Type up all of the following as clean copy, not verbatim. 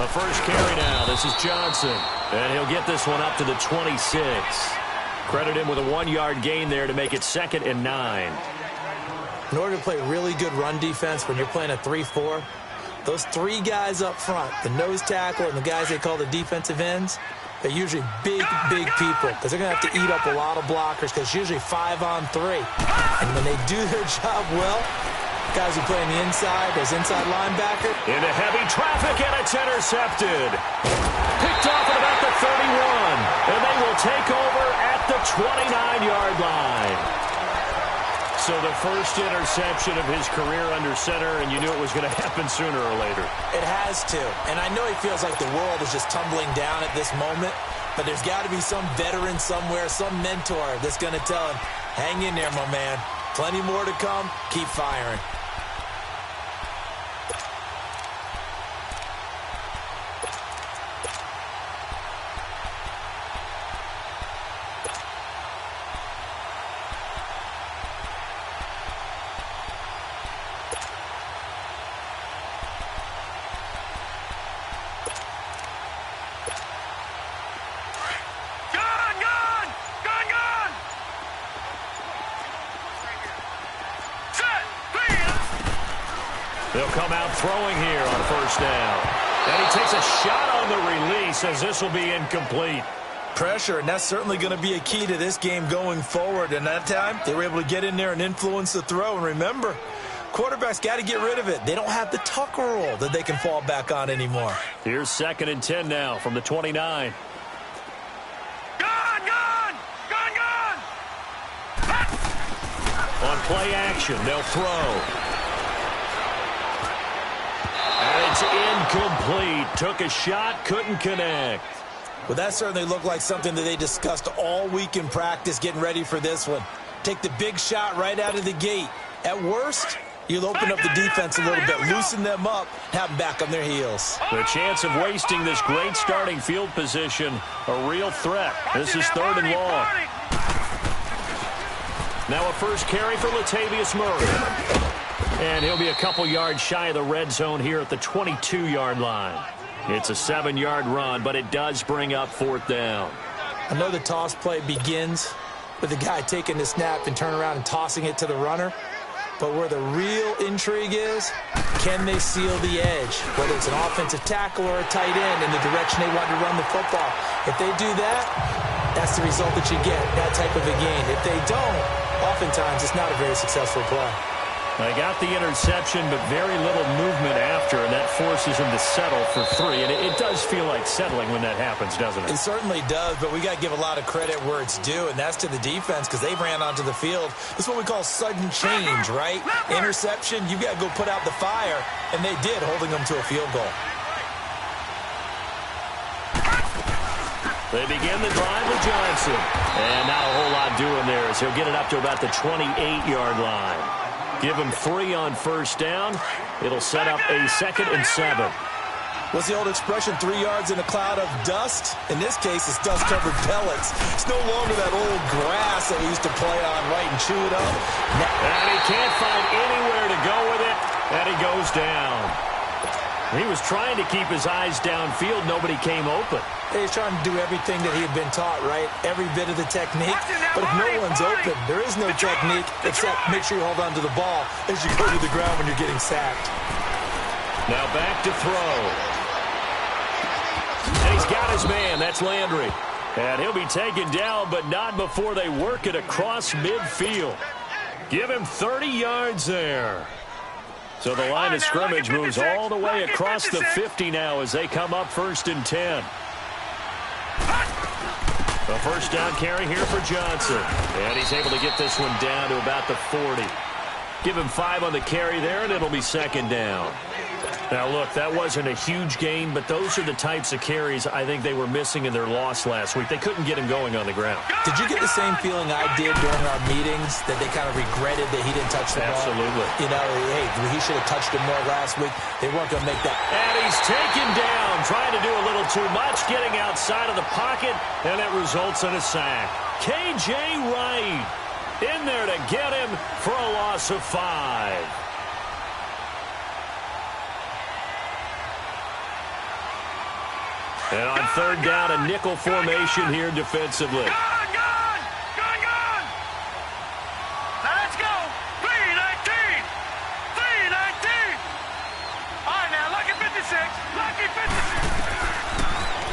A first carry now. This is Johnson. And he'll get this one up to the 26. Credit him with a 1-yard gain there to make it 2nd and 9. In order to play really good run defense when you're playing a 3-4, those 3 guys up front, the nose tackle and the guys they call the defensive ends, they're usually big people because they're going to have to eat up a lot of blockers because it's usually 5 on 3. And when they do their job well, guys who play on the inside, those inside linebackers. Into heavy traffic, and it's intercepted. Picked off at about the 31, and they will take over at the 29-yard line. So the first interception of his career under center, and you knew it was going to happen sooner or later. It has to. And I know he feels like the world is just tumbling down at this moment, but there's got to be some veteran somewhere, some mentor that's going to tell him, hang in there, my man. Plenty more to come. Keep firing. They'll come out throwing here on first down. And he takes a shot on the release as this will be incomplete. Pressure, and that's certainly going to be a key to this game going forward. And that time, they were able to get in there and influence the throw. And remember, quarterbacks got to get rid of it. They don't have the Tucker rule that they can fall back on anymore. Here's 2nd and 10 now from the 29. On play action, they'll throw. And it's incomplete. Took a shot, couldn't connect. Well, that certainly looked like something that they discussed all week in practice getting ready for this one. Take the big shot right out of the gate. At worst, you'll open up the defense a little bit, loosen them up, have them back on their heels. The chance of wasting this great starting field position, a real threat. This is 3rd and long. Now a first carry for Latavius Murray. And he'll be a couple yards shy of the red zone here at the 22-yard line. It's a 7-yard run, but it does bring up 4th down. I know the toss play begins with the guy taking the snap and turning around and tossing it to the runner. But where the real intrigue is, can they seal the edge? Whether it's an offensive tackle or a tight end in the direction they want to run the football. If they do that, that's the result that you get, that type of a gain. If they don't, oftentimes it's not a very successful play. They got the interception, but very little movement after, and that forces them to settle for 3. And it does feel like settling when that happens, doesn't it? It certainly does, but we got to give a lot of credit where it's due, and that's to the defense because they ran onto the field. This is what we call sudden change, right? Interception, you've got to go put out the fire, and they did, holding them to a field goal. They begin the drive with Johnson. And not a whole lot doing there as he'll get it up to about the 28-yard line. Give him 3 on first down. It'll set up a 2nd and 7. What's the old expression, 3 yards in a cloud of dust? In this case, it's dust-covered pellets. It's no longer that old grass that we used to play on, right, and chew it up. And he can't find anywhere to go with it, and he goes down. He was trying to keep his eyes downfield. Nobody came open. He's trying to do everything that he had been taught, right? Every bit of the technique. But if no one's open, there is no technique except make sure you hold on to the ball as you go to the ground when you're getting sacked. Now back to throw. And he's got his man. That's Landry. And he'll be taken down, but not before they work it across midfield. Give him 30 yards there. So the line of scrimmage moves all the way across the 50 now as they come up 1st and 10. A first down carry here for Johnson. And he's able to get this one down to about the 40. Give him 5 on the carry there, and it'll be 2nd down. Now, look, that wasn't a huge gain, but those are the types of carries I think they were missing in their loss last week. They couldn't get him going on the ground. Did you get the same feeling I did during our meetings, that they kind of regretted that he didn't touch the ball? Absolutely. You know, hey, he should have touched it more last week. They weren't going to make that. And he's taken down, trying to do a little too much, getting outside of the pocket, and it results in a sack. K.J. Wright in there to get him for a loss of 5. And on third down, a nickel formation here defensively.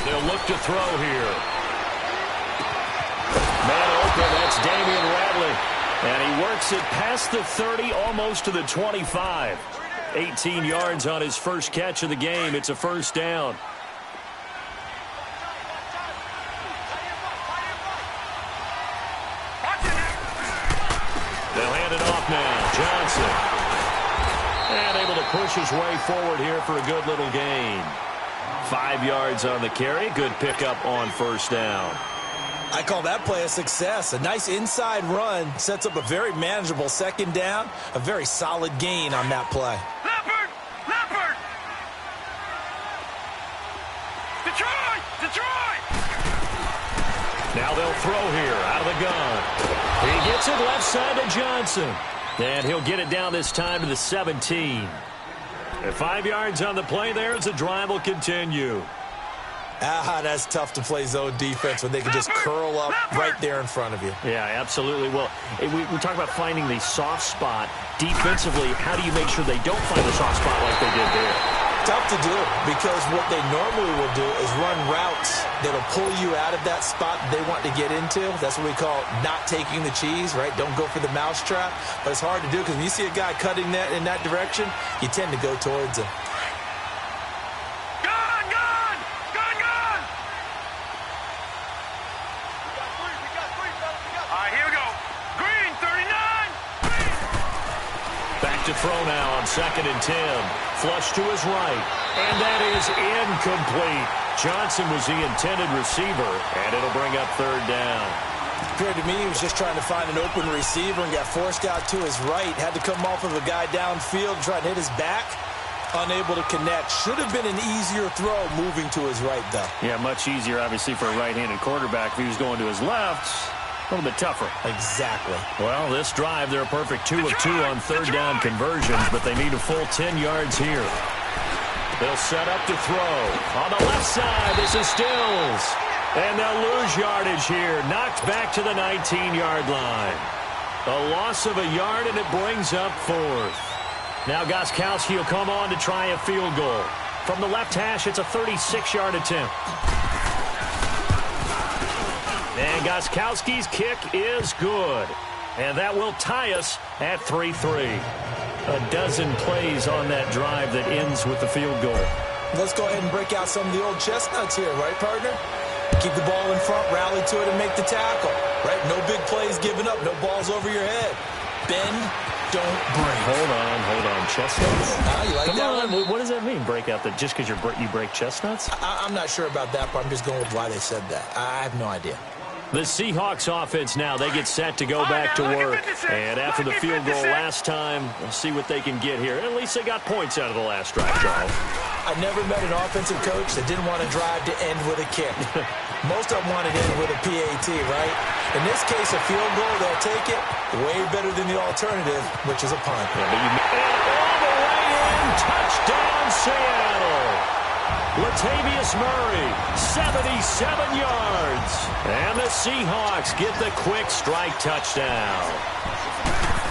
They'll look to throw here. Man open, that's Damian Ratley. And he works it past the 30, almost to the 25. 18 yards on his first catch of the game. It's a first down. They'll hand it off now. Johnson. And able to push his way forward here for a good little gain. 5 yards on the carry. Good pickup on first down. I call that play a success. A nice inside run sets up a very manageable second down. A very solid gain on that play. Leopard! Leopard! Detroit! Detroit! Now they'll throw here out of the gun. He gets it left side to Johnson. And he'll get it down this time to the 17. And 5 yards on the play there as the drive will continue. That's tough to play zone defense when they can just curl up right there in front of you. Yeah, absolutely. Well, we talk about finding the soft spot. Defensively, how do you make sure they don't find the soft spot like they did there? Tough to do, because what they normally will do is run routes that'll pull you out of that spot they want to get into. That's what we call not taking the cheese, right? Don't go for the mousetrap. But it's hard to do because when you see a guy cutting that in that direction, you tend to go towards him. To throw now on 2nd and 10. Flush to his right. And that is incomplete. Johnson was the intended receiver, and it'll bring up third down. Appeared to me he was just trying to find an open receiver and got forced out to his right. Had to come off of a guy downfield, try to hit his back. Unable to connect. Should have been an easier throw moving to his right, though. Yeah, much easier, obviously, for a right-handed quarterback. If he was going to his left, a little bit tougher. Exactly. Well, this drive, they're a perfect 2 of 2 on third down conversions, but they need a full 10 yards here. They'll set up to throw. On the left side, this is Stills. And they'll lose yardage here. Knocked back to the 19-yard line. A loss of a yard, and it brings up fourth. Now Gostkowski will come on to try a field goal. From the left hash, it's a 36-yard attempt. And Gostkowski's kick is good. And that will tie us at 3-3. A dozen plays on that drive that ends with the field goal. Let's go ahead and break out some of the old chestnuts here, right, partner? Keep the ball in front, rally to it, and make the tackle. Right? No big plays given up, no balls over your head. Bend, don't break. Hold on. Chestnuts? You like that one? What does that mean, break out? Just because you break chestnuts? I'm not sure about that, but I'm just going with why they said that. I have no idea. The Seahawks offense now, they get set to go back to work. And after the field goal last time, we'll see what they can get here. At least they got points out of the last drive, Charles. I never met an offensive coach that didn't want to drive to end with a kick. Most of them wanted to end with a PAT, right? In this case, a field goal, they'll take it way better than the alternative, which is a punt. Yeah, and all the way in, touchdown Seattle. Latavius Murray, 77 yards. And the Seahawks get the quick strike touchdown.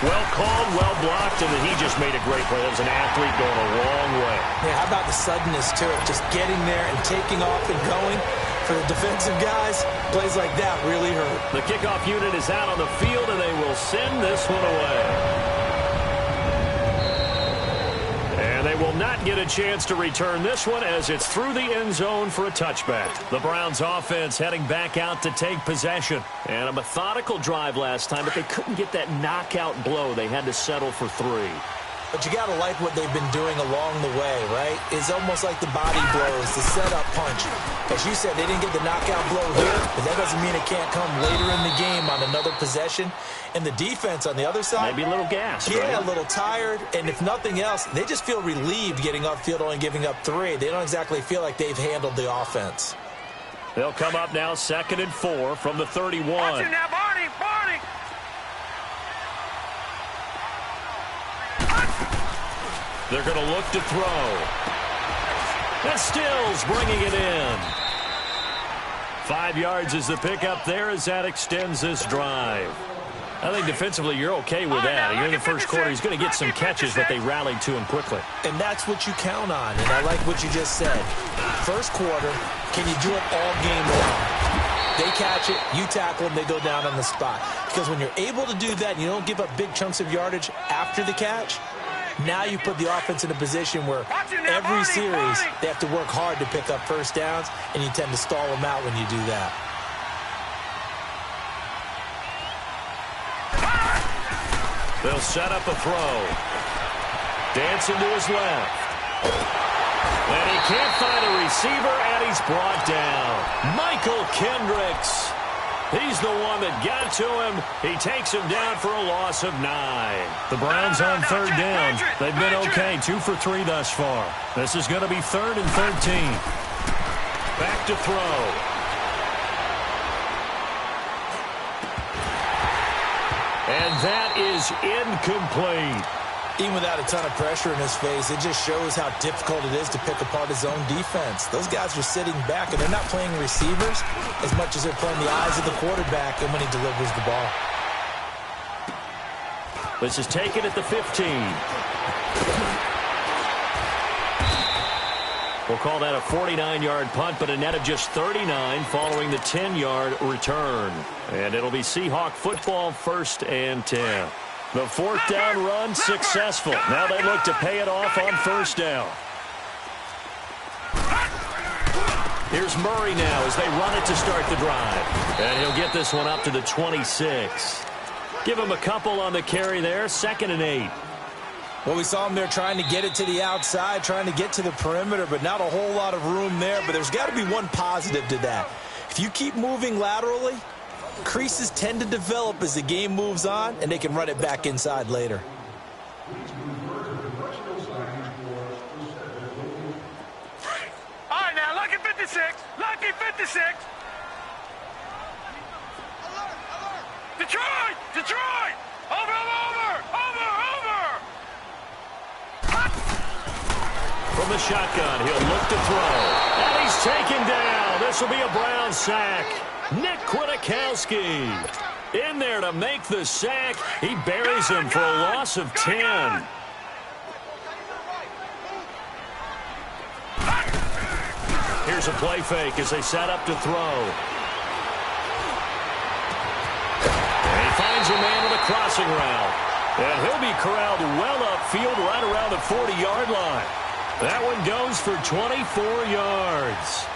Well called, well blocked, and he just made a great play. That was an athlete going a long way. Yeah, how about the suddenness to it? Just getting there and taking off and going. For the defensive guys, plays like that really hurt. The kickoff unit is out on the field, and they will send this one away. And they will not get a chance to return this one as it's through the end zone for a touchback. The Browns offense heading back out to take possession. And a methodical drive last time, but they couldn't get that knockout blow. They had to settle for 3. But you got to like what they've been doing along the way, right? It's almost like the body blows, the setup punch. As you said, they didn't get the knockout blow here, but that doesn't mean it can't come later in the game on another possession. And the defense on the other side, maybe a little gassed, yeah, right? A little tired. And if nothing else, they just feel relieved getting upfield, only giving up 3. They don't exactly feel like they've handled the offense. They'll come up now 2nd and 4 from the 31. Watch it now, Barney! They're going to look to throw. And Stills bringing it in. 5 yards is the pickup there as that extends this drive. I think defensively you're okay with that. Here in the first quarter, he's going to get some catches, but they rallied to him quickly. And that's what you count on, and I like what you just said. First quarter, can you do it all game long? They catch it, you tackle them, they go down on the spot. Because when you're able to do that and you don't give up big chunks of yardage after the catch, now you put the offense in a position where every series they have to work hard to pick up first downs, and you tend to stall them out when you do that. They'll set up a throw. Dancing to his left. And he can't find a receiver, and he's brought down. Michael Kendricks. He's the one that got to him. He takes him down for a loss of 9. The Browns on third down. They've been okay, 2 for 3 thus far. This is going to be 3rd and 13. Back to throw. And that is incomplete. Even without a ton of pressure in his face, it just shows how difficult it is to pick apart his own defense. Those guys are sitting back, and they're not playing receivers as much as they're playing the eyes of the quarterback and when he delivers the ball. This is taken at the 15. We'll call that a 49-yard punt, but a net of just 39 following the 10-yard return. And it'll be Seahawk football, 1st and 10. The 4th down run successful. Now they look to pay it off on 1st down. Here's Murray now as they run it to start the drive. And he'll get this one up to the 26. Give him a couple on the carry there, 2nd and 8. Well, we saw him there trying to get it to the outside, trying to get to the perimeter, but not a whole lot of room there. But there's got to be one positive to that. If you keep moving laterally, creases tend to develop as the game moves on, and they can run it back inside later. All right, now, lucky 56. Lucky 56. Detroit! Detroit! Over, over, over, over! From the shotgun, he'll look to throw. And he's taken down. This will be a Brown sack. Nick Kwiatkowski in there to make the sack. He buries him for a loss of 10. Here's a play fake as they set up to throw. And he finds a man with a crossing route. And he'll be corralled well upfield right around the 40-yard line. That one goes for 24 yards.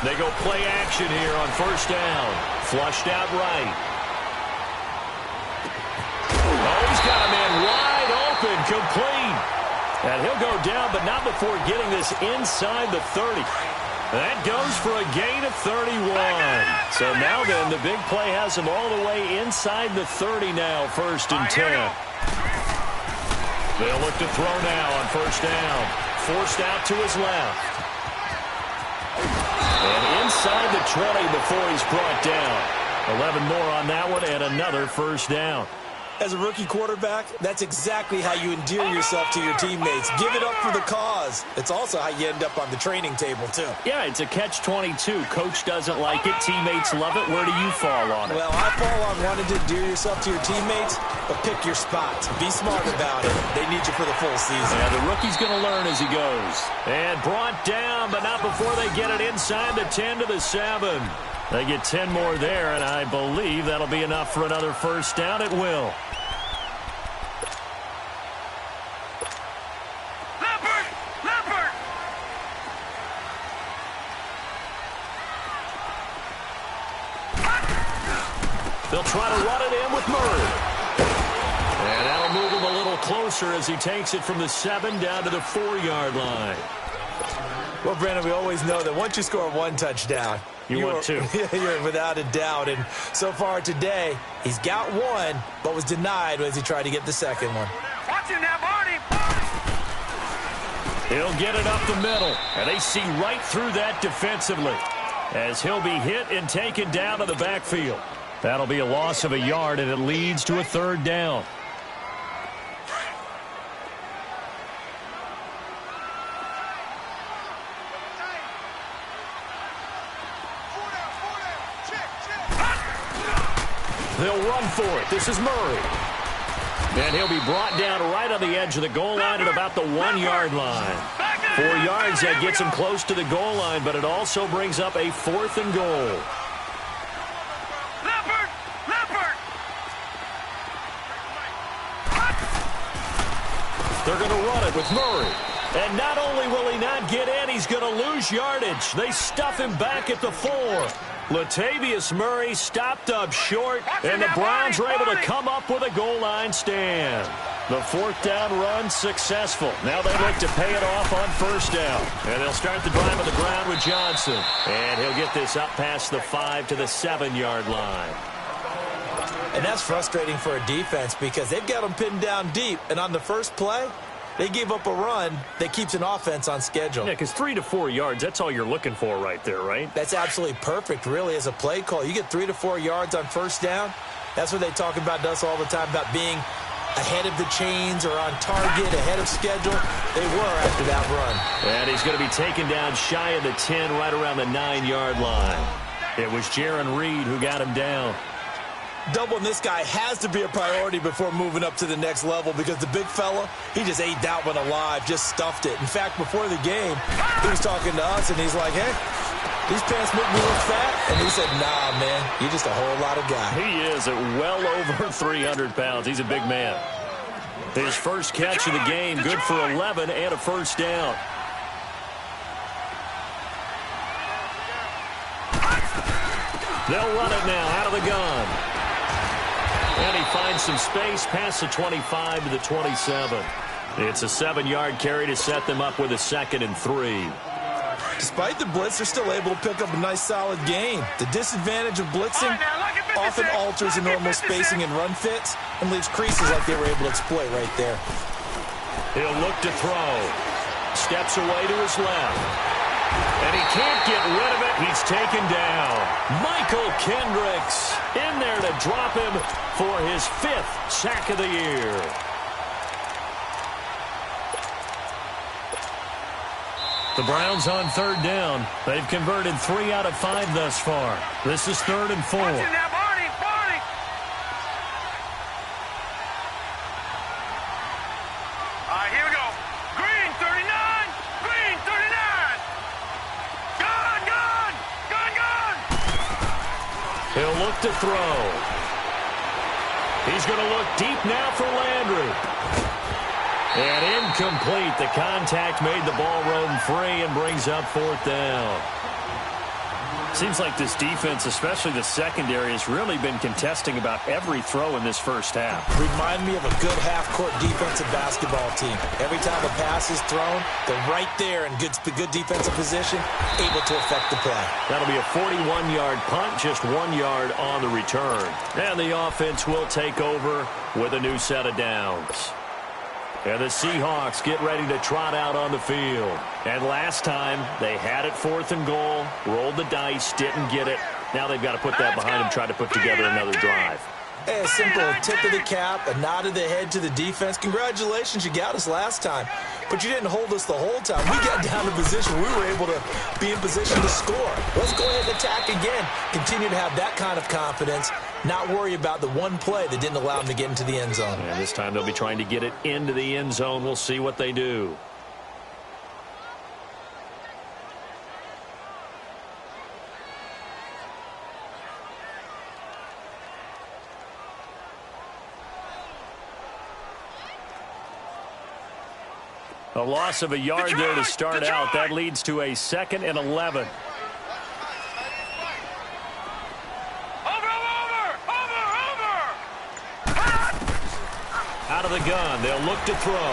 They go play action here on 1st down. Flushed out right. Oh, he's got a man wide open, complete. And he'll go down, but not before getting this inside the 30. That goes for a gain of 31. So now then, the big play has him all the way inside the 30 now, 1st and 10. They'll look to throw now on 1st down. Forced out to his left. And inside the 20 before he's brought down. 11 more on that one and another 1st down. As a rookie quarterback, that's exactly how you endear yourself to your teammates. Give it up for the cause. It's also how you end up on the training table, too. Yeah, it's a catch-22. Coach doesn't like it. Teammates love it. Where do you fall on it? Well, I fall on wanting to endear yourself to your teammates, but pick your spots. Be smart about it. They need you for the full season. Yeah, the rookie's going to learn as he goes. And brought down, but not before they get it inside the 10 to the 7. They get 10 more there, and I believe that'll be enough for another 1st down. It will. They'll try to run it in with Murray. And that'll move him a little closer as he takes it from the 7 down to the 4-yard line. Well, Brandon, we always know that once you score one touchdown, want two. You're without a doubt. And so far today, he's got one, but was denied as he tried to get the second one. Watch him now, Marty. He'll get it up the middle, and they see right through that defensively as he'll be hit and taken down to the backfield. That'll be a loss of a yard, and it leads to a third down. They'll run for it. This is Murray. And he'll be brought down right on the edge of the goal line at about the 1-yard line. 4 yards, that gets him close to the goal line, but it also brings up a 4th and goal. They're going to run it with Murray. And not only will he not get in, he's going to lose yardage. They stuff him back at the 4. Latavius Murray stopped up short, and the Browns were able to come up with a goal line stand. The 4th down run successful. Now they look to pay it off on 1st down. And they'll start the drive on the ground with Johnson. And he'll get this up past the 5 to the 7-yard line. And that's frustrating for a defense because they've got them pinned down deep. And on the first play, they gave up a run that keeps an offense on schedule. Yeah, because 3 to 4 yards, that's all you're looking for right there, right? That's absolutely perfect, really, as a play call. You get 3 to 4 yards on 1st down. That's what they talk about us all the time, about being ahead of the chains or on target, ahead of schedule. They were after that run. And he's going to be taken down shy of the 10, right around the 9-yard line. It was Jaron Reed who got him down. Doubling this guy has to be a priority before moving up to the next level because the big fella, he just ate that one alive, just stuffed it. In fact, before the game, he was talking to us, and he's like, hey, these pants make me look fat. And he said, nah, man, you're just a whole lot of guy. He is at well over 300 pounds. He's a big man. His first catch of the game, good for 11 and a 1st down. They'll run it now out of the gun. And he finds some space past the 25 to the 27. It's a 7-yard carry to set them up with a 2nd and 3. Despite the blitz, they're still able to pick up a nice, solid gain. The disadvantage of blitzing often alters the normal spacing and run fits and leaves creases like they were able to exploit right there. He'll look to throw. Steps away to his left. And he can't get rid of it. He's taken down. Michael Kendricks in there to drop him for his 5th sack of the year. The Browns on 3rd down. They've converted 3 out of 5 thus far. This is 3rd and 4. He'll look to throw. He's going to look deep now for Landry. And incomplete. The contact made the ball roam free and brings up 4th down. Seems like this defense, especially the secondary, has really been contesting about every throw in this first half. Remind me of a good half-court defensive basketball team. Every time a pass is thrown, they're right there in good defensive position, able to affect the play. That'll be a 41-yard punt, just 1 yard on the return. And the offense will take over with a new set of downs. And the Seahawks get ready to trot out on the field. And last time, they had it 4th and goal, rolled the dice, didn't get it. Now they've got to put that behind them, try to put together another drive. Hey, a simple tip of the cap, a nod of the head to the defense. Congratulations, you got us last time. But you didn't hold us the whole time. We got down to position. We were able to be in position to score. Let's go ahead and attack again. Continue to have that kind of confidence. Not worry about the one play that didn't allow them to get into the end zone. And this time they'll be trying to get it into the end zone. We'll see what they do. A loss of a yard there to start out. That leads to a 2nd and 11. Out of the gun. They'll look to throw.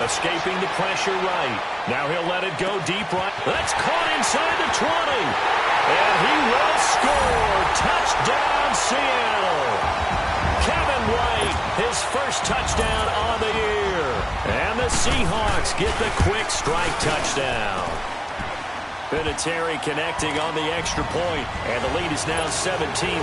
Escaping the pressure right. Now he'll let it go deep right. That's caught inside the 20. And he will score. Touchdown, Seattle. Kevin White, his first touchdown on the year. And the Seahawks get the quick strike touchdown. Vinatieri connecting on the extra point, and the lead is now 17-3.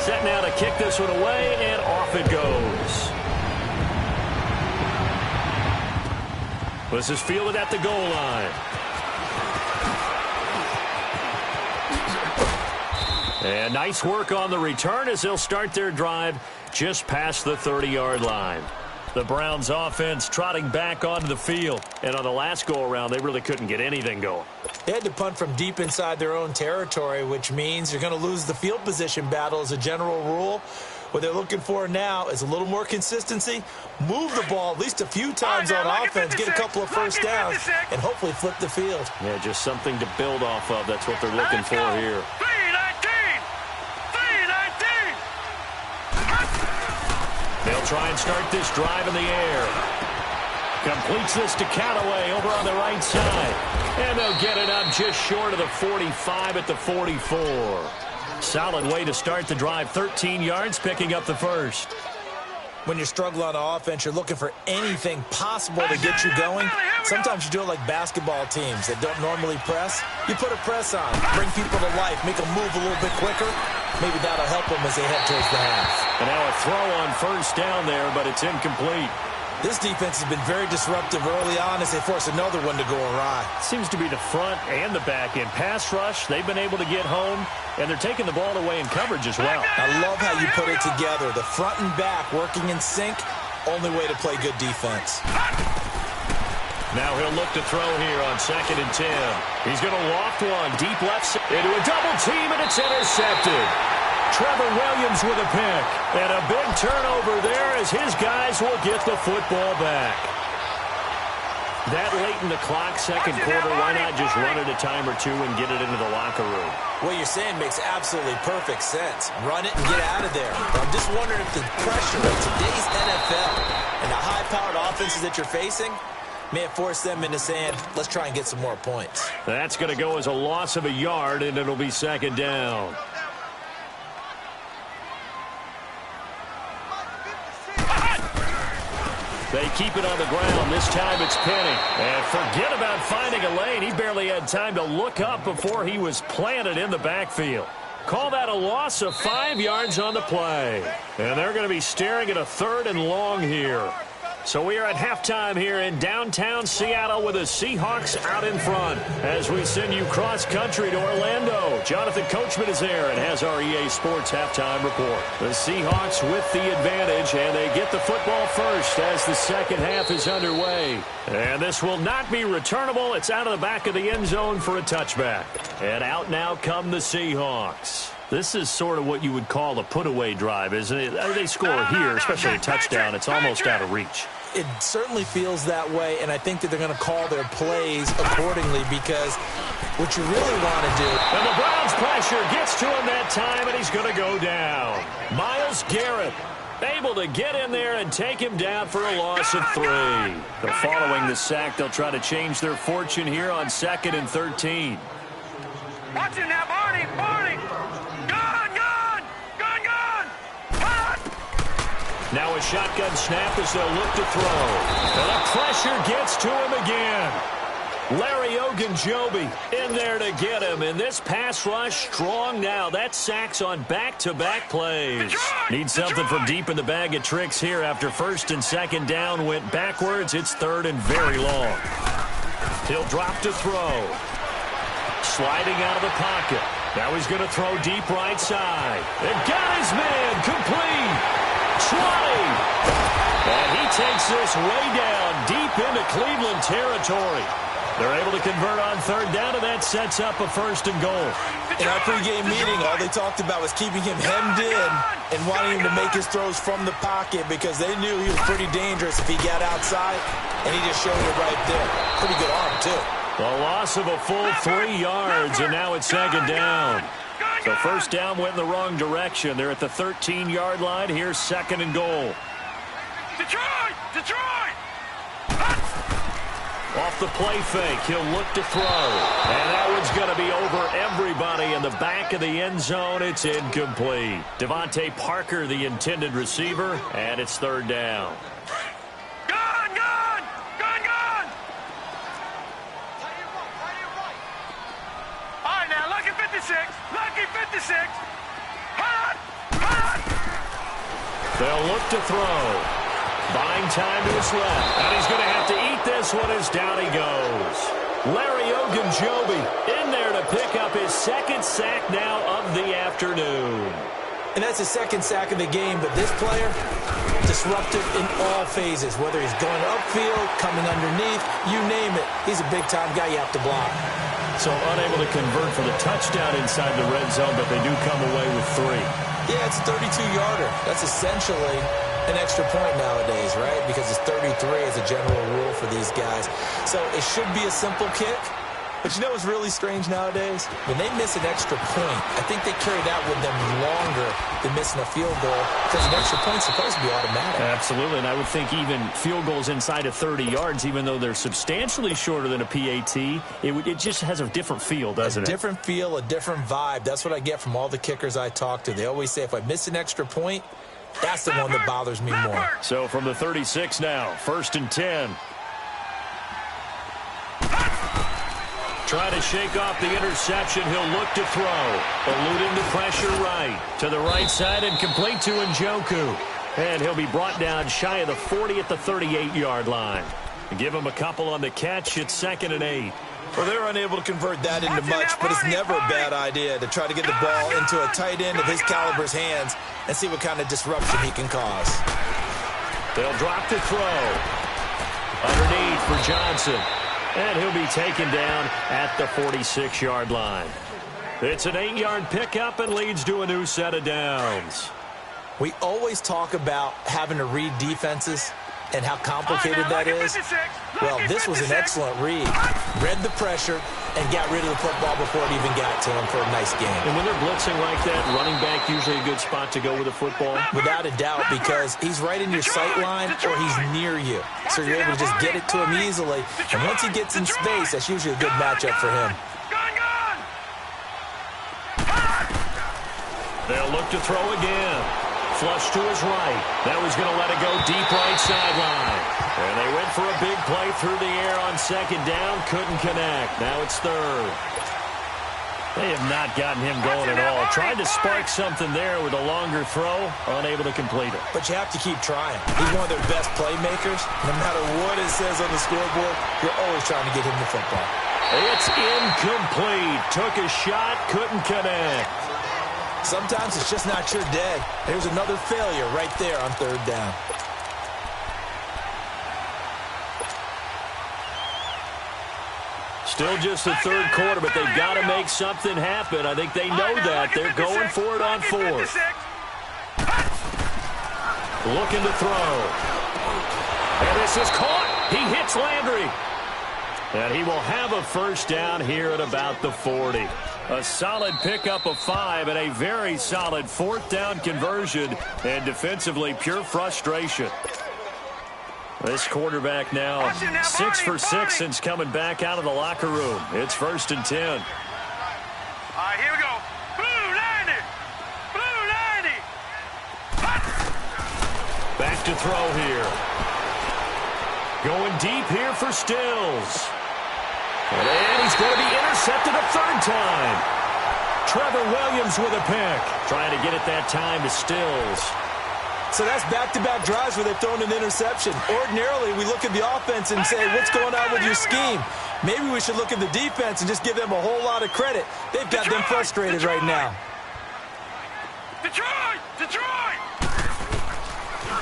Set now to kick this one away, and off it goes. This is fielded at the goal line. And nice work on the return as they'll start their drive just past the 30-yard line. The Browns offense trotting back onto the field. And on the last go-around, they really couldn't get anything going. They had to punt from deep inside their own territory, which means you're going to lose the field position battle as a general rule. What they're looking for now is a little more consistency, move the ball at least a few times on offense, get a couple of first downs, and hopefully flip the field. Yeah, just something to build off of. That's what they're looking for here. 3-19. They'll try and start this drive in the air. Completes this to Callaway over on the right side. And they'll get it up just short of the 45 at the 44. Solid way to start the drive. 13 yards, picking up the first. When you struggle on offense, you're looking for anything possible to get you going. Sometimes you do it like basketball teams that don't normally press. You put a press on, bring people to life, make them move a little bit quicker. Maybe that'll help them as they head towards the half. And now a throw on first down there, but it's incomplete. This defense has been very disruptive early on as they force another one to go awry. Seems to be the front and the back end. Pass rush, they've been able to get home, and they're taking the ball away in coverage as well. I love how you put it together. The front and back working in sync, only way to play good defense. Now he'll look to throw here on 2nd and 10. He's going to loft one deep left into a double team, and it's intercepted. Trevor Williams with a pick. And a big turnover there as his guys will get the football back. That late in the clock, second quarter, why not just run it a time or two and get it into the locker room? What you're saying makes absolutely perfect sense. Run it and get out of there. But I'm just wondering if the pressure of today's NFL and the high-powered offenses that you're facing may have forced them into saying, let's try and get some more points. That's going to go as a loss of a yard, and it'll be 2nd down. They keep it on the ground. This time it's Penny. And forget about finding a lane. He barely had time to look up before he was planted in the backfield. Call that a loss of 5 yards on the play. And they're going to be staring at a 3rd and long here. So we are at halftime here in downtown Seattle with the Seahawks out in front. As we send you cross-country to Orlando, Jonathan Coachman is there and has our EA Sports halftime report. The Seahawks with the advantage, and they get the football first as the second half is underway. And this will not be returnable. It's out of the back of the end zone for a touchback. And out now come the Seahawks. This is sort of what you would call a put-away drive, isn't it? They score here, especially a touchdown. It's almost out of reach. It certainly feels that way, and I think that they're going to call their plays accordingly because what you really want to do. And the Browns pressure gets to him that time, and he's going to go down. Myles Garrett able to get in there and take him down for a loss of 3. But following the sack, they'll try to change their fortune here on 2nd and 13. Watch it now, Barney! Barney! Now a shotgun snap as they'll look to throw. And the pressure gets to him again. Larry Ogunjobi in there to get him. And this pass rush strong now. That sacks on back-to-back plays. Need something from deep in the bag of tricks here after 1st and 2nd down went backwards. It's 3rd and very long. He'll drop to throw. Sliding out of the pocket. Now he's going to throw deep right side. And got his man complete. 20. And he takes this way down deep into Cleveland territory. They're able to convert on 3rd down, and that sets up a 1st and goal. In our pregame meeting, all they talked about was keeping him hemmed in and wanting him to make his throws from the pocket because they knew he was pretty dangerous if he got outside, and he just showed it right there. Pretty good arm, too. A loss of a full 3 yards, and now it's 2nd down. So 1st down went in the wrong direction. They're at the 13-yard line. Here's 2nd and goal. Detroit! Detroit! Off the play fake, he'll look to throw. And that one's going to be over everybody in the back of the end zone. It's incomplete. Devontae Parker, the intended receiver, and it's third down. Gone, gone! Gone, gone! All right, now, lucky 56. Lucky 56. Hot! Hot! They'll look to throw. Buying time to his left. And he's going to have to eat this one as down he goes. Larry Ogunjobi in there to pick up his second sack now of the afternoon. And that's his second sack of the game, but this player, disruptive in all phases, whether he's going upfield, coming underneath, you name it. He's a big-time guy you have to block. So unable to convert for the touchdown inside the red zone, but they do come away with 3. Yeah, it's a 32-yarder. That's essentially an extra point nowadays, right? Because it's 33 as a general rule for these guys. So it should be a simple kick. But you know what's really strange nowadays? When they miss an extra point, I think they carry that with them longer than missing a field goal because an extra point's supposed to be automatic. Absolutely, and I would think even field goals inside of 30 yards, even though they're substantially shorter than a PAT, it just has a different feel, doesn't it? A different feel, a different vibe. That's what I get from all the kickers I talk to. They always say if I miss an extra point, that's the one that bothers me more. So from the 36 now, 1st and 10. Try to shake off the interception. He'll look to throw. Eluding the pressure right. To the right side and complete to Njoku. And he'll be brought down shy of the 40 at the 38-yard line. Give him a couple on the catch. It's 2nd and 8. Well, they're unable to convert that into much, but it's never a bad idea to try to get the ball into a tight end of his caliber's hands and see what kind of disruption he can cause. They'll drop to throw. Underneath for Johnson. And he'll be taken down at the 46-yard line. It's an 8-yard pickup and leads to a new set of downs. We always talk about having to read defenses and how complicated that is. Well, this was an excellent read. Read the pressure and got rid of the football before it even got to him for a nice game. And when they're blitzing like that, running back usually a good spot to go with the football? Without a doubt, because he's right in your sight line or he's near you. So you're able to just get it to him easily. And once he gets in space, that's usually a good matchup for him. They'll look to throw again. Flush to his right. That was going to let it go deep right sideline. And they went for a big play through the air on 2nd down. Couldn't connect. Now it's 3rd. They have not gotten him going at all. Tried to spark something there with a longer throw. Unable to complete it. But you have to keep trying. He's one of their best playmakers. No matter what it says on the scoreboard, you're always trying to get him the football. It's incomplete. Took a shot. Couldn't connect. Sometimes it's just not your day. There's another failure right there on 3rd down. Still just the 3rd quarter, but they've got to make something happen. I think they know that. They're going for it on 4th. Looking to throw. And this is caught. He hits Landry. And he will have a 1st down here at about the 40. A solid pickup of 5 and a very solid 4th down conversion. And defensively, pure frustration. This quarterback now 6 for 6 since coming back out of the locker room. It's 1st and 10. All right, here we go. Blue 90. Blue 90. Back to throw here. Going deep here for Stills. And he's going to be intercepted a 3rd time. Trevor Williams with a pick. Trying to get it that time to Stills. So that's back-to-back drives where they've thrown an interception. Ordinarily, we look at the offense and say, what's going on with your scheme? Maybe we should look at the defense and just give them a whole lot of credit. They've got them frustrated right now. Detroit! Detroit!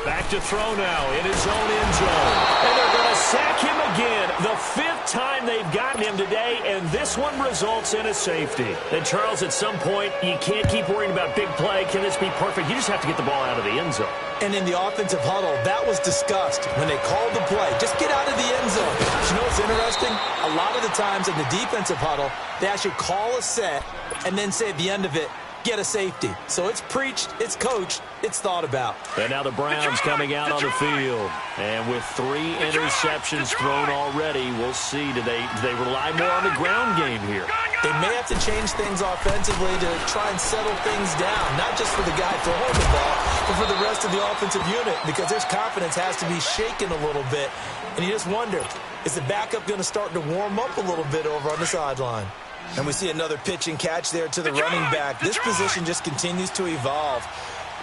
Back to throw now in his own end zone. And they're going to sack him again. The 5th time they've gotten him today, and this one results in a safety. And, Charles, at some point, you can't keep worrying about big play. Can this be perfect? You just have to get the ball out of the end zone. And in the offensive huddle, that was discussed when they called the play. Just get out of the end zone. But you know what's interesting? A lot of the times in the defensive huddle, they actually call a set and then say at the end of it, get a safety. So it's preached, it's coached, it's thought about. And now the Browns coming out on the field. And with 3 interceptions thrown already, we'll see. Do they rely more on the ground game here? They may have to change things offensively to try and settle things down, not just for the guy throwing the ball, but for the rest of the offensive unit, because their confidence has to be shaken a little bit. And you just wonder, is the backup going to start to warm up a little bit over on the sideline? And we see another pitch and catch there to the running back. This position just continues to evolve.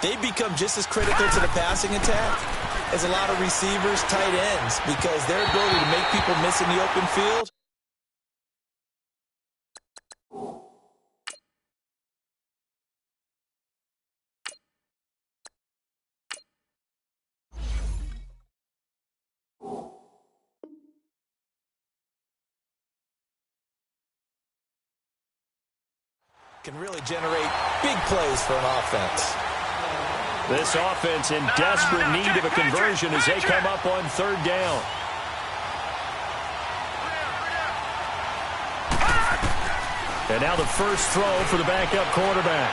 They become just as critical to the passing attack as a lot of receivers, tight ends, because their ability to make people miss in the open field. Can really generate big plays for an offense. This offense in desperate need of a conversion as they come up on 3rd down. And now the first throw for the backup quarterback.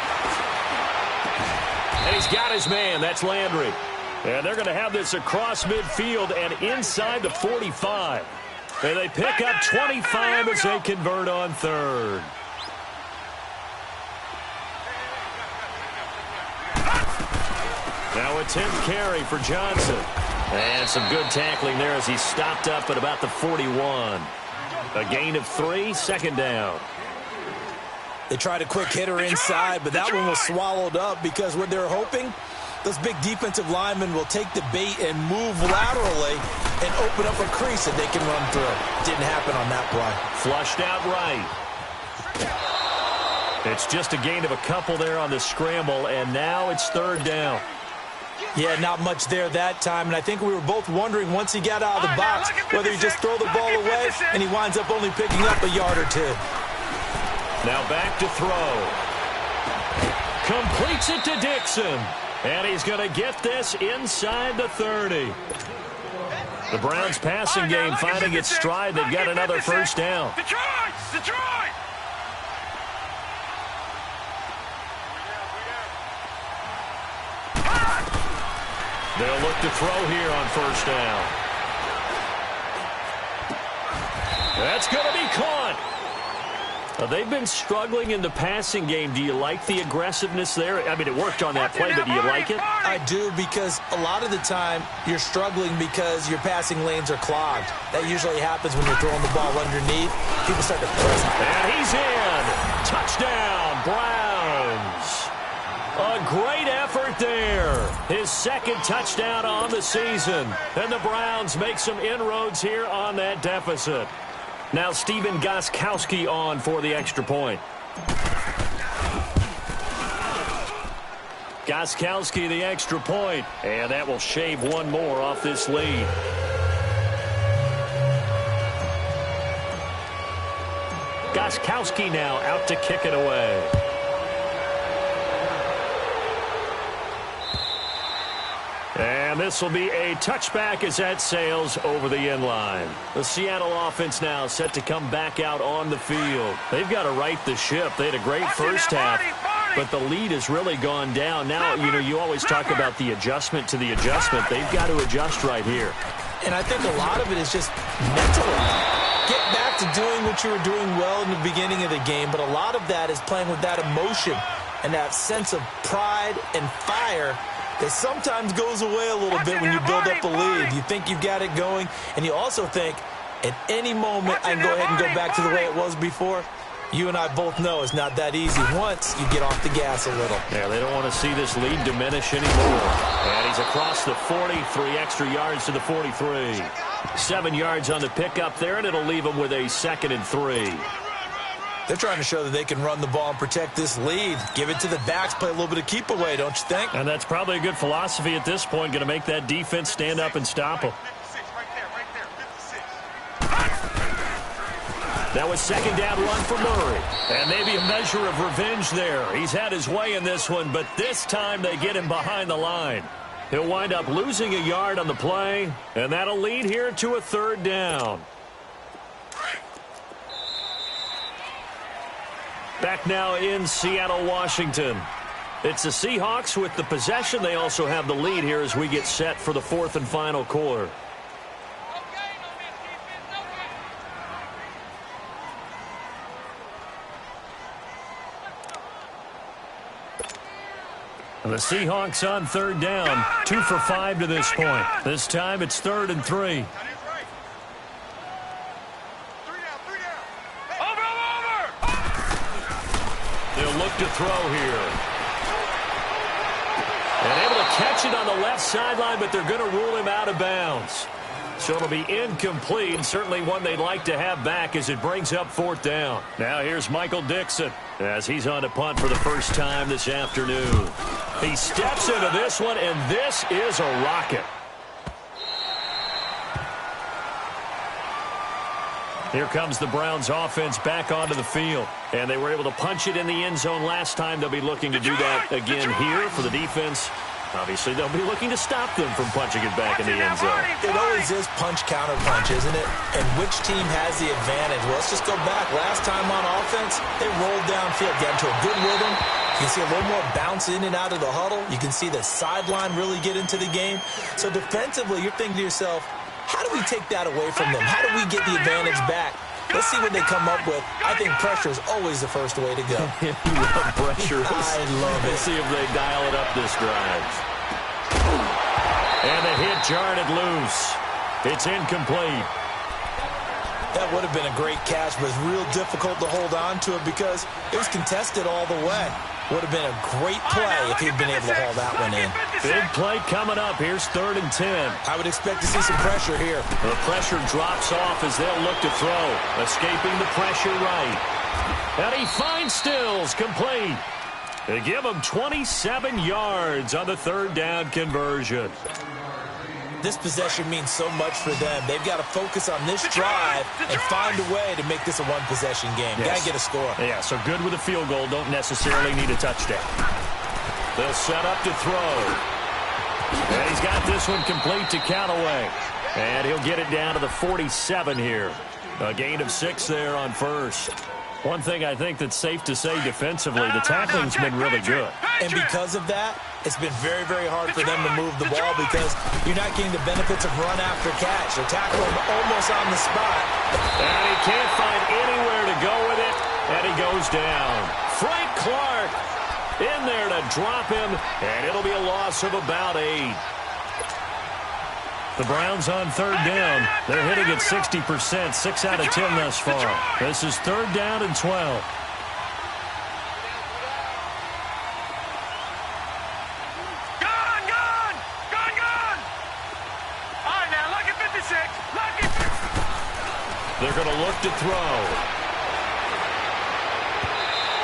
And he's got his man. That's Landry. And they're going to have this across midfield and inside the 45. And they pick up 25 as they convert on 3rd. Now a 10th carry for Johnson. And some good tackling there as he stopped up at about the 41. A gain of 3, 2nd down. They tried a quick hitter inside, but that one was swallowed up because what they're hoping, those big defensive linemen will take the bait and move laterally and open up a crease that they can run through. Didn't happen on that play. Flushed out right. It's just a gain of a couple there on the scramble, and now it's 3rd down. Yeah, not much there that time, and I think we were both wondering once he got out of the box whether he just throw the ball away and he winds up only picking up a yard or 2. Now back to throw. Completes it to Dixon. And he's going to get this inside the 30. The Browns passing game finding its stride. They've got another 1st down. Detroit! They'll look to throw here on 1st down. That's going to be caught. They've been struggling in the passing game. Do you like the aggressiveness there? I mean, it worked on that play, but do you like it? I do, because a lot of the time you're struggling because your passing lanes are clogged. That usually happens when you're throwing the ball underneath. People start to press. And he's in. Touchdown, Browns. A great effort there. His 2nd touchdown on the season. And the Browns make some inroads here on that deficit. Now Stephen Gostkowski on for the extra point. Gostkowski the extra point, and that will shave one more off this lead. Gostkowski now out to kick it away. And this will be a touchback as that sails over the end line. The Seattle offense now set to come back out on the field. They've got to right the ship. They had a great first half, but the lead has really gone down. Now, you know, you always talk about the adjustment to the adjustment. They've got to adjust right here. And I think a lot of it is just mentally. Get back to doing what you were doing well in the beginning of the game, but a lot of that is playing with that emotion and that sense of pride and fire that sometimes goes away a little bit when you build up a lead. You think you've got it going, and you also think at any moment I can go ahead and go back to the way it was before. You and I both know it's not that easy once you get off the gas a little. Yeah, they don't want to see this lead diminish anymore. And he's across the 40, 3 extra yards to the 43. 7 yards on the pickup there, and it'll leave him with a 2nd and 3. They're trying to show that they can run the ball and protect this lead. Give it to the backs, play a little bit of keep away, don't you think? And that's probably a good philosophy at this point, going to make that defense stand up and stop them. That was 2nd down run for Murray. And maybe a measure of revenge there. He's had his way in this one, but this time they get him behind the line. He'll wind up losing a yard on the play, and that'll lead here to a 3rd down. Back now in Seattle, Washington. It's the Seahawks with the possession. They also have the lead here as we get set for the fourth and final quarter. The Seahawks on third down, 2 for 5 to this point. This time it's 3rd and 3. They'll look to throw here. And able to catch it on the left sideline, but they're going to rule him out of bounds. So it'll be incomplete, certainly one they'd like to have back as it brings up 4th down. Now here's Michael Dixon as he's on to punt for the first time this afternoon. He steps into this one, and this is a rocket. Here comes the Browns offense back onto the field. And they were able to punch it in the end zone last time. They'll be looking to do that again here for the defense. Obviously, they'll be looking to stop them from punching it back in the end zone. It always is punch-counter-punch, isn't it? And which team has the advantage? Well, let's just go back. Last time on offense, they rolled downfield, got into a good rhythm. You can see a little more bounce in and out of the huddle. You can see the sideline really get into the game. So defensively, you're thinking to yourself, how do we take that away from them? How do we get the advantage back? Let's see what they come up with. I think pressure is always the first way to go. You love pressure. I love it. Let's see if they dial it up this drive. And the hit jarred it loose. It's incomplete. That would have been a great catch, but it's real difficult to hold on to it because it was contested all the way. Would have been a great play if he'd been able to haul that one in. Big play coming up. Here's 3rd and 10. I would expect to see some pressure here. The pressure drops off as they'll look to throw. Escaping the pressure right. And he finds Stills complete. They give him 27 yards on the 3rd down conversion. This possession means so much for them. They've got to focus on this drive and find a way to make this a one-possession game. Yes. Got to get a score. Yeah, so good with a field goal. Don't necessarily need a touchdown. They'll set up to throw. And he's got this one complete to Callaway. And he'll get it down to the 47 here. A gain of 6 there on first. One thing I think that's safe to say defensively, the tackling's been really good. And because of that, it's been very, very hard for them to move the ball because you're not getting the benefits of run after catch. They're tackling almost on the spot. And he can't find anywhere to go with it, and he goes down. Frank Clark in there to drop him, and it'll be a loss of about 8. The Browns on 3rd down. They're hitting at 60%, 6 out of 10 thus far. This is 3rd down and 12. They're going to look to throw.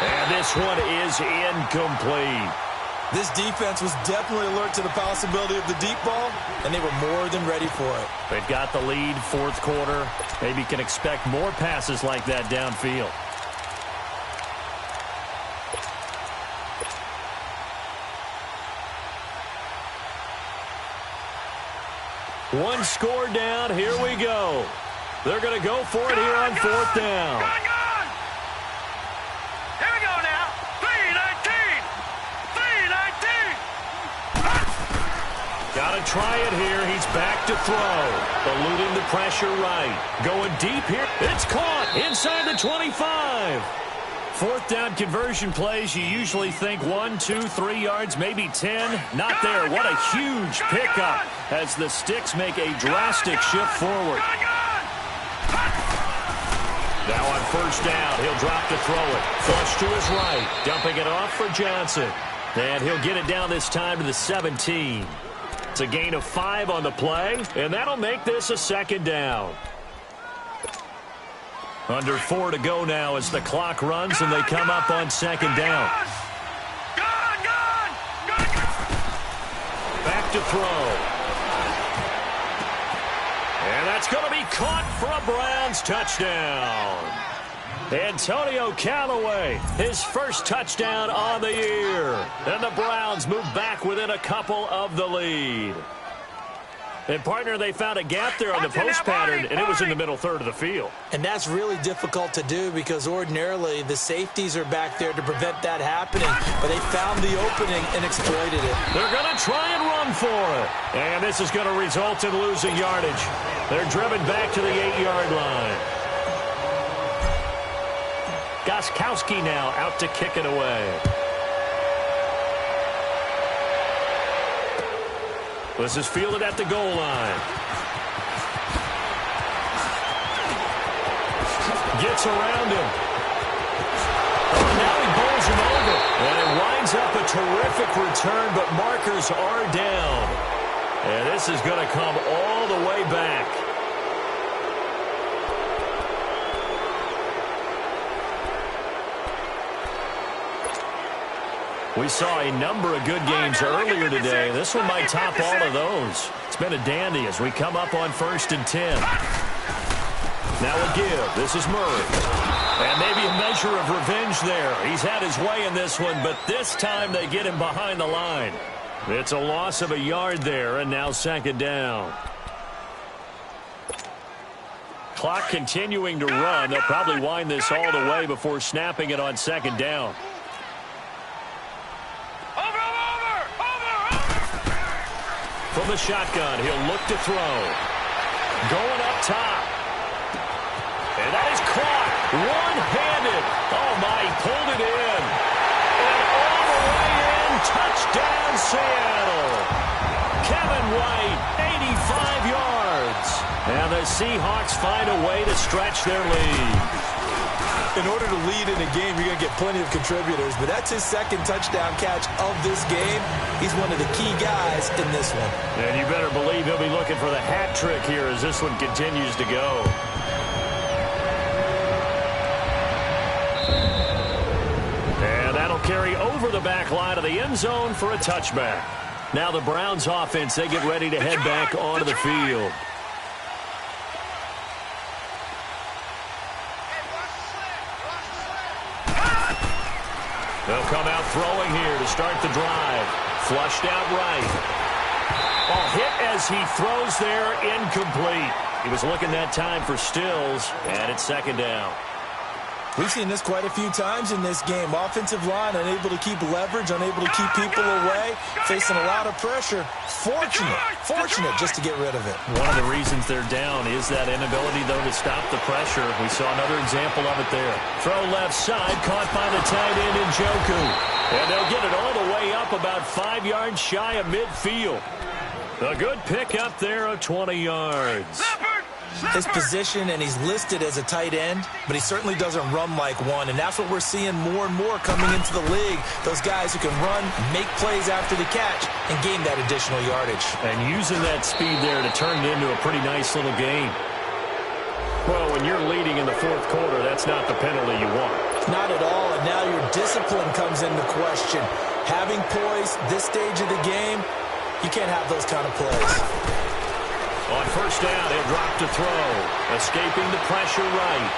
And this one is incomplete. This defense was definitely alert to the possibility of the deep ball, and they were more than ready for it. They've got the lead, 4th quarter. Maybe can expect more passes like that downfield. One score down. Here we go. They're going to go for it here on 4th down. Here we go now. 3-19. 3-19. Got to try it here. He's back to throw. Eluding the pressure right. Going deep here. It's caught inside the 25. 4th down conversion plays, you usually think 1, 2, 3 yards, maybe 10. Not there. What a huge pickup as the Sticks make a drastic shift forward. Now on 1st down, he'll drop to throw it. Flush to his right. Dumping it off for Johnson. And he'll get it down this time to the 17. It's a gain of 5 on the play, and that'll make this a 2nd down. Under 4 to go now as the clock runs and they come up on 2nd down. Back to throw. And that's going to be caught for a Browns touchdown. Antonio Callaway, his first touchdown on the year. And the Browns move back within a couple of the lead. And, partner, they found a gap there on the post pattern, and it was in the middle third of the field. And that's really difficult to do because ordinarily the safeties are back there to prevent that happening. But they found the opening and exploited it. They're going to try and run for it. And this is going to result in losing yardage. They're driven back to the 8-yard line. Gostkowski now out to kick it away. This is fielded at the goal line. Gets around him. Oh, now he bowls him over. And it winds up a terrific return, but markers are down. And this is going to come all the way back. We saw a number of good games earlier today. This one might top all of those. It's been a dandy as we come up on 1st and 10. Now a give. This is Murray. And maybe a measure of revenge there. He's had his way in this one, but this time they get him behind the line. It's a loss of a yard there, and now 2nd down. Clock continuing to run. They'll probably wind this all the way before snapping it on 2nd down. From the shotgun, he'll look to throw. Going up top. And that is caught. One-handed. Oh, my, he pulled it in. And all the way in. Touchdown, Seattle. Kevin White, 85 yards. And the Seahawks find a way to stretch their lead. In order to lead in a game, you're going to get plenty of contributors, but that's his 2nd touchdown catch of this game. He's one of the key guys in this one. And you better believe he'll be looking for the hat trick here as this one continues to go. And that'll carry over the back line of the end zone for a touchback. Now the Browns offense, they get ready to head back onto the field. They'll come out throwing here to start the drive. Flushed out right. Oh, hit as he throws there, incomplete. He was looking that time for Stills, and it's 2nd down. We've seen this quite a few times in this game. Offensive line unable to keep leverage, unable to keep people away, facing a lot of pressure. Fortunate just to get rid of it. One of the reasons they're down is that inability, though, to stop the pressure. We saw another example of it there. Throw left side, caught by the tight end Njoku. And they'll get it all the way up about 5 yards shy of midfield. A good pick up there of 20 yards. His position, and he's listed as a tight end, but he certainly doesn't run like one, and that's what we're seeing more and more coming into the league. Those guys who can run, make plays after the catch, and gain that additional yardage. And using that speed there to turn it into a pretty nice little game. Well, when you're leading in the 4th quarter, that's not the penalty you want. Not at all, and now your discipline comes into question. Having poise this stage of the game, you can't have those kind of plays. On 1st down, he'll drop to throw. Escaping the pressure right.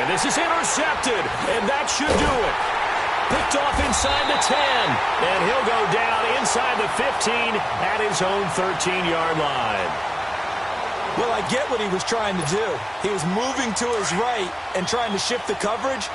And this is intercepted, and that should do it. Picked off inside the 10, and he'll go down inside the 15 at his own 13-yard line. Well, I get what he was trying to do. He was moving to his right and trying to shift the coverage,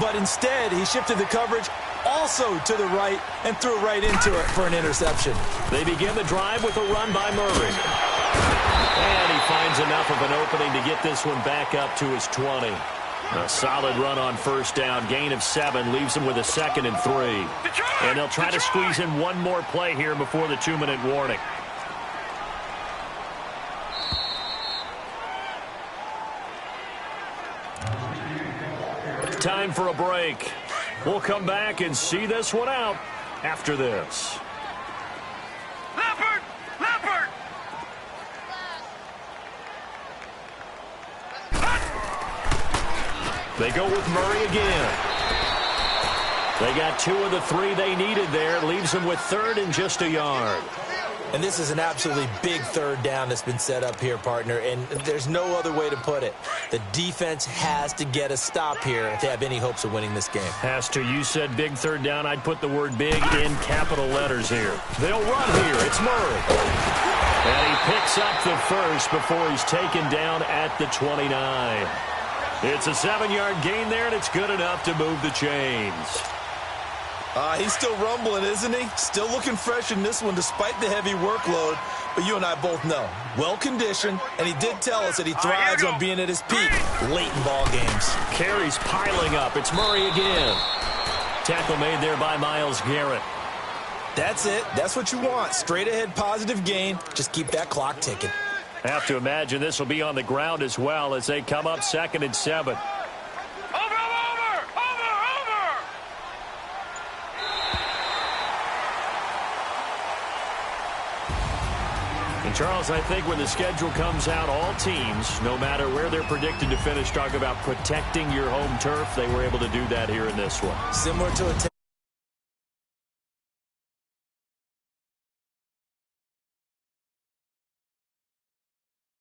but instead he shifted the coverage also to the right and threw right into it for an interception. They begin the drive with a run by Murray. And he finds enough of an opening to get this one back up to his 20. A solid run on 1st down. Gain of 7 leaves him with a 2nd and 3. And they'll try to squeeze in one more play here before the 2-minute warning. Time for a break. We'll come back and see this one out after this. Leopard! Leopard! They go with Murray again. They got 2 of the 3 they needed there. Leaves them with 3rd and just a yard. And this is an absolutely big 3rd down that's been set up here, partner, and there's no other way to put it. The defense has to get a stop here if they have any hopes of winning this game. Has to. You said big 3rd down. I'd put the word big in capital letters here. They'll run here. It's Murray. And he picks up the first before he's taken down at the 29. It's a 7-yard gain there, and it's good enough to move the chains. He's still rumbling, isn't he? Still looking fresh in this one despite the heavy workload. But you and I both know, well-conditioned, and he did tell us that he thrives on being at his peak late in ball games. Carries piling up. It's Murray again. Tackle made there by Myles Garrett. That's it. That's what you want. Straight ahead positive gain. Just keep that clock ticking. Have to imagine this will be on the ground as well as they come up 2nd and 7. And Charles, I think when the schedule comes out, all teams, no matter where they're predicted to finish, talk about protecting your home turf. They were able to do that here in this one. Similar to a